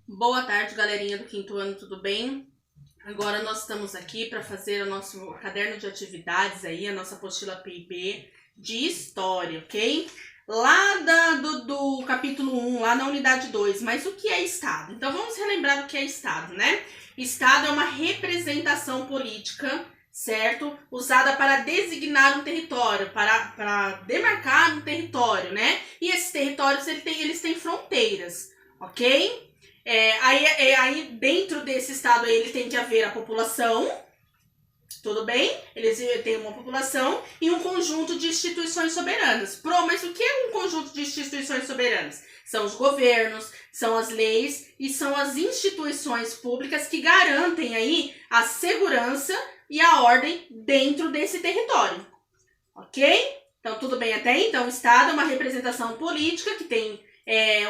Boa tarde, galerinha do quinto ano, tudo bem? Agora nós estamos aqui para fazer o nosso caderno de atividades aí, a nossa apostila PIB de História, ok? Lá do capítulo 1, lá na unidade 2, mas o que é Estado? Então vamos relembrar o que é Estado, né? Estado é uma representação política, certo? Usada para designar um território, para demarcar um território, né? E esses territórios eles têm fronteiras, ok? Aí dentro desse estado aí, ele tem que haver a população, tudo bem? Eles têm uma população e um conjunto de instituições soberanas. Mas o que é um conjunto de instituições soberanas? São os governos, são as leis e são as instituições públicas que garantem aí a segurança e a ordem dentro desse território, ok? Então, tudo bem até aí? Então, o Estado é uma representação política que tem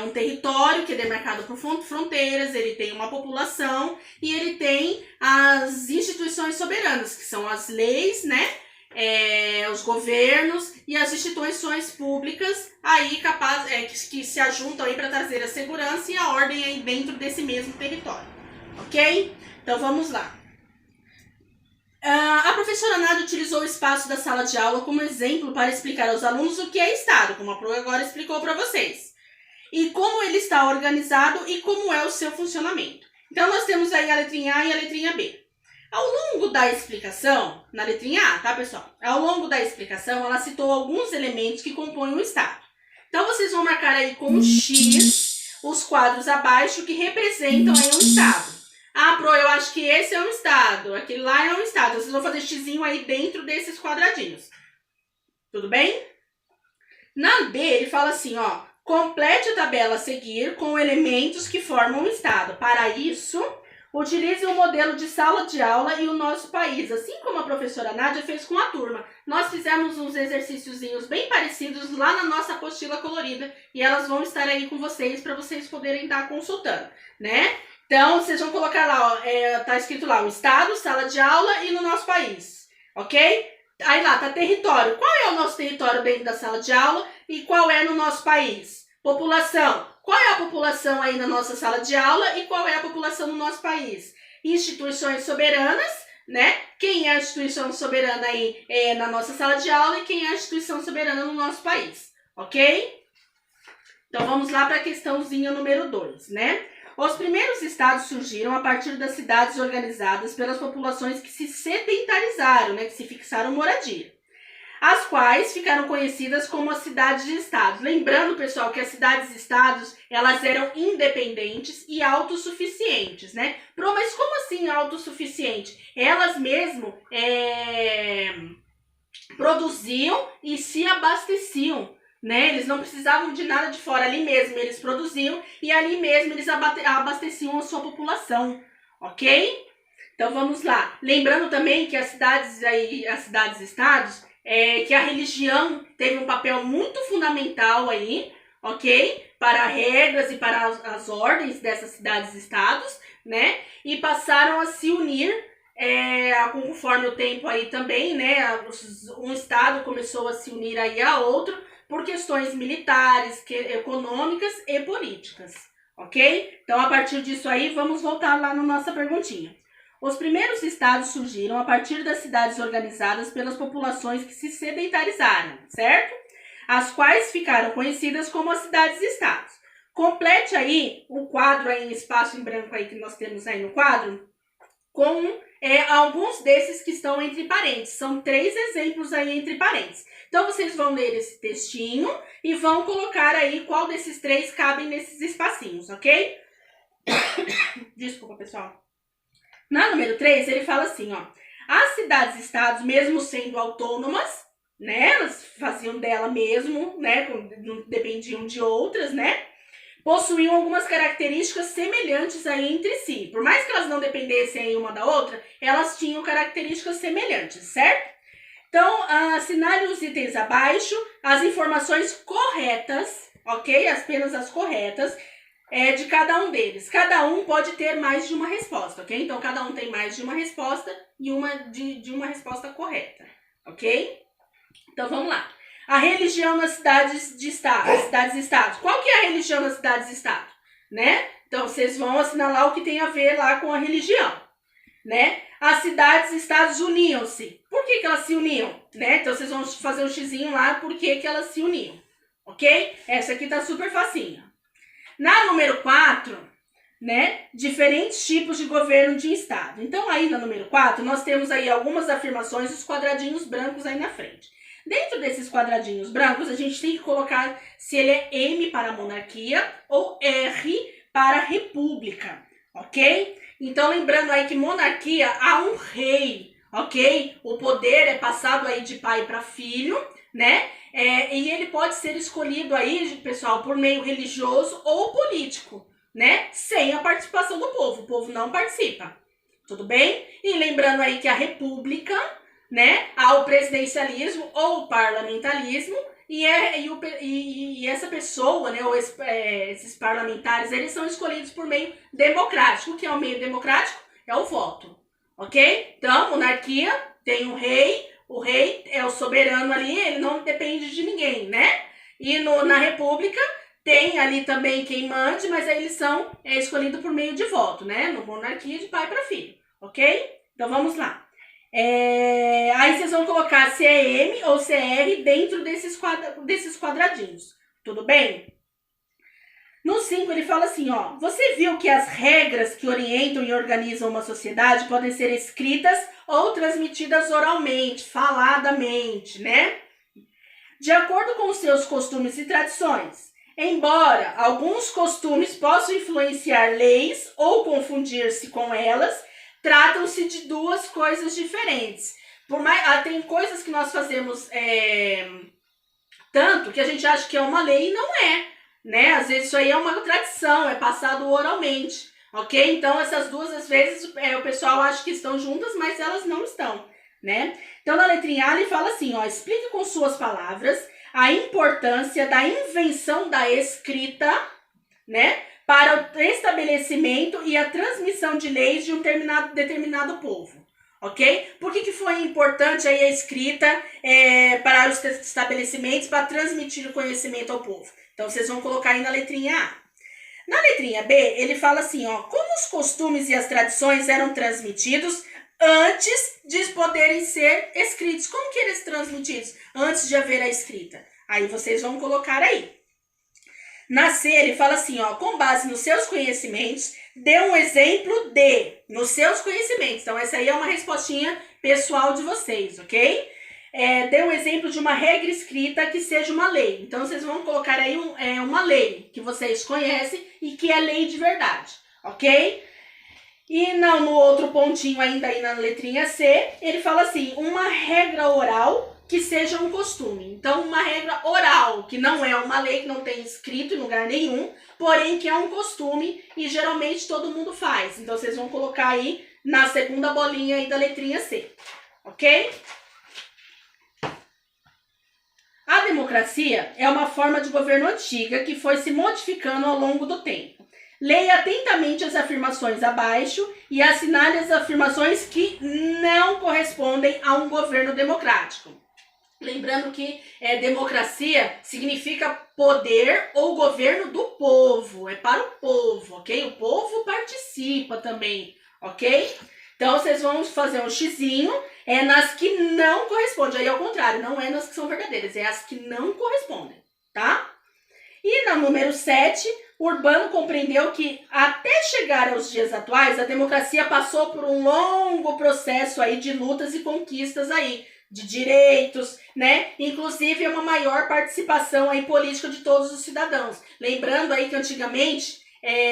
um território que é demarcado por fronteiras, ele tem uma população e ele tem as instituições soberanas, que são as leis, né? Os governos e as instituições públicas aí que se ajuntam aí para trazer a segurança e a ordem aí dentro desse mesmo território, ok? Então vamos lá. A professora Nádia utilizou o espaço da sala de aula como exemplo para explicar aos alunos o que é Estado, como a Pro agora explicou para vocês, e como ele está organizado e como é o seu funcionamento. Então, nós temos aí a letrinha A e a letrinha B. Ao longo da explicação, na letrinha A, tá, pessoal? Ao longo da explicação, ela citou alguns elementos que compõem o Estado. Então, vocês vão marcar aí com um X os quadros abaixo que representam aí um Estado. Ah, Pro, eu acho que esse é um Estado, aquele lá é um Estado. Vocês vão fazer xizinho aí dentro desses quadradinhos. Tudo bem? Na B, ele fala assim, ó. Complete a tabela a seguir com elementos que formam o Estado. Para isso, utilize o modelo de sala de aula e o nosso país. Assim como a professora Nádia fez com a turma. Nós fizemos uns exercíciozinhos bem parecidos lá na nossa apostila colorida. E elas vão estar aí com vocês para vocês poderem estar consultando, né? Então, vocês vão colocar lá, ó, tá escrito lá, o Estado, sala de aula e no nosso país, ok? Aí lá, tá território. Qual é o nosso território dentro da sala de aula e qual é no nosso país? População. Qual é a população aí na nossa sala de aula e qual é a população no nosso país? Instituições soberanas, né? Quem é a instituição soberana aí na nossa sala de aula e quem é a instituição soberana no nosso país, ok? Então, vamos lá para a questãozinha número 2, né? Os primeiros estados surgiram a partir das cidades organizadas pelas populações que se sedentarizaram, né, que se fixaram moradia, as quais ficaram conhecidas como as cidades-estados. Lembrando, pessoal, que as cidades-estados, elas eram independentes e autossuficientes, né? Mas como assim autossuficiente? Elas mesmo produziam e se abasteciam, né? Eles não precisavam de nada de fora, ali mesmo eles produziam e ali mesmo eles abasteciam a sua população, ok? Então vamos lá. Lembrando também que as cidades-estados, que a religião teve um papel muito fundamental aí, ok? Para regras e para as ordens dessas cidades-estados, né? E passaram a se unir conforme o tempo aí também, né? Um estado começou a se unir aí a outro, por questões militares, econômicas e políticas, ok? Então, a partir disso aí, vamos voltar lá na nossa perguntinha. Os primeiros estados surgiram a partir das cidades organizadas pelas populações que se sedentarizaram, certo? As quais ficaram conhecidas como as cidades-estados. Complete aí o quadro aí em espaço em branco aí que nós temos aí no quadro, com alguns desses que estão entre parênteses. São 3 exemplos aí entre parênteses. Então, vocês vão ler esse textinho e vão colocar aí qual desses 3 cabem nesses espacinhos, ok? Desculpa, pessoal. Na número 3, ele fala assim, ó. As cidades-estados, mesmo sendo autônomas, né? Elas faziam dela mesmo, né? Não dependiam de outras, né? Possuíam algumas características semelhantes aí entre si. Por mais que elas não dependessem aí uma da outra, elas tinham características semelhantes, certo? Então, assinale os itens abaixo, as informações corretas, ok? Apenas as corretas de cada um deles. Cada um pode ter mais de uma resposta, ok? Então, cada um tem mais de uma resposta e de uma resposta correta, ok? Então, vamos lá. A religião nas cidades-estados. Qual que é a religião nas cidades-estados? Né? Então, vocês vão assinalar o que tem a ver lá com a religião, né? As cidades e estados uniam-se. Por que elas se uniam, né? Então, vocês vão fazer um xizinho lá, por que elas se uniam, ok? Essa aqui tá super facinha. Na número 4, né? Diferentes tipos de governo de estado. Então, aí na número 4, nós temos aí algumas afirmações, os quadradinhos brancos aí na frente. Dentro desses quadradinhos brancos, a gente tem que colocar se ele é M para monarquia ou R para república, ok? Então, lembrando aí que monarquia há um rei, ok? O poder é passado aí de pai para filho, né? E ele pode ser escolhido aí, pessoal, por meio religioso ou político, né? Sem a participação do povo. O povo não participa, tudo bem? E lembrando aí que a república, né, há o presidencialismo ou o parlamentarismo, e essa pessoa, né, ou esses parlamentares, eles são escolhidos por meio democrático. O que é o meio democrático? É o voto, ok? Então, monarquia tem o rei é o soberano ali, ele não depende de ninguém, né? E na república tem ali também quem mande, mas aí eles são escolhidos por meio de voto, né? No monarquia, de pai para filho, ok? Então, vamos lá. Aí vocês vão colocar se é M ou se é R dentro desses quadradinhos. Tudo bem? No 5 ele fala assim, ó. Você viu que as regras que orientam e organizam uma sociedade podem ser escritas ou transmitidas oralmente, faladamente, né? De acordo com os seus costumes e tradições. Embora alguns costumes possam influenciar leis ou confundir-se com elas, tratam-se de duas coisas diferentes. Tem coisas que nós fazemos tanto que a gente acha que é uma lei e não é, né? Às vezes isso aí é uma tradição, é passado oralmente, ok? Então essas duas, às vezes, o pessoal acha que estão juntas, mas elas não estão, né? Então na letrinha A ele fala assim, ó, explique com suas palavras a importância da invenção da escrita, né? Para o estabelecimento e a transmissão de leis de um determinado povo, ok? Por que foi importante aí a escrita para os estabelecimentos, para transmitir o conhecimento ao povo? Então, vocês vão colocar aí na letrinha A. Na letrinha B, ele fala assim, ó, como os costumes e as tradições eram transmitidos antes de poderem ser escritos. Como que eles são transmitidos antes de haver a escrita? Aí vocês vão colocar aí. Na C, ele fala assim, ó, com base nos seus conhecimentos, dê um exemplo nos seus conhecimentos. Então, essa aí é uma respostinha pessoal de vocês, ok? Dê um exemplo de uma regra escrita que seja uma lei. Então, vocês vão colocar aí uma lei que vocês conhecem e que é lei de verdade, ok? E no outro pontinho ainda aí na letrinha C, ele fala assim, uma regra oral que seja um costume. Então, uma regra oral, que não é uma lei, que não tem escrito em lugar nenhum, porém que é um costume e geralmente todo mundo faz. Então, vocês vão colocar aí na segunda bolinha aí da letrinha C, ok? A democracia é uma forma de governo antiga que foi se modificando ao longo do tempo. Leia atentamente as afirmações abaixo e assinale as afirmações que não correspondem a um governo democrático. Lembrando que democracia significa poder ou governo do povo, é para o povo, ok? O povo participa também, ok? Então, vocês vão fazer um xizinho, nas que não correspondem. Aí, ao contrário, não é nas que são verdadeiras, é as que não correspondem, tá? E na número 7, Urbano compreendeu que, até chegar aos dias atuais, a democracia passou por um longo processo aí de lutas e conquistas aí, de direitos, né? Inclusive uma maior participação aí política de todos os cidadãos. Lembrando aí que antigamente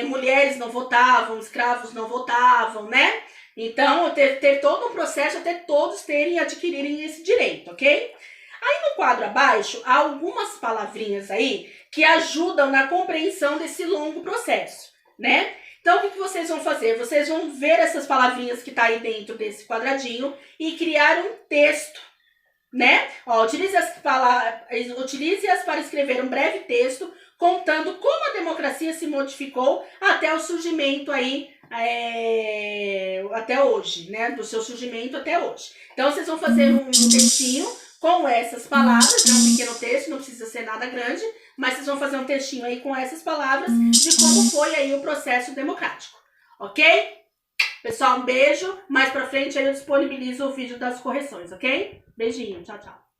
mulheres não votavam, escravos não votavam, né? Então, ter todo um processo até todos adquirirem esse direito, ok? Aí no quadro abaixo, há algumas palavrinhas aí que ajudam na compreensão desse longo processo, né? Então, o que vocês vão fazer? Vocês vão ver essas palavrinhas que tá aí dentro desse quadradinho e criar um texto, né? Ó, utilize-as para escrever um breve texto contando como a democracia se modificou até o surgimento aí, até hoje, né? Do seu surgimento até hoje. Então, vocês vão fazer um textinho com essas palavras, é um pequeno texto, não precisa ser nada grande, mas vocês vão fazer um textinho aí com essas palavras de como foi aí o processo democrático, ok? Pessoal, um beijo. Mais pra frente aí eu disponibilizo o vídeo das correções, ok? Beijinho, tchau, tchau.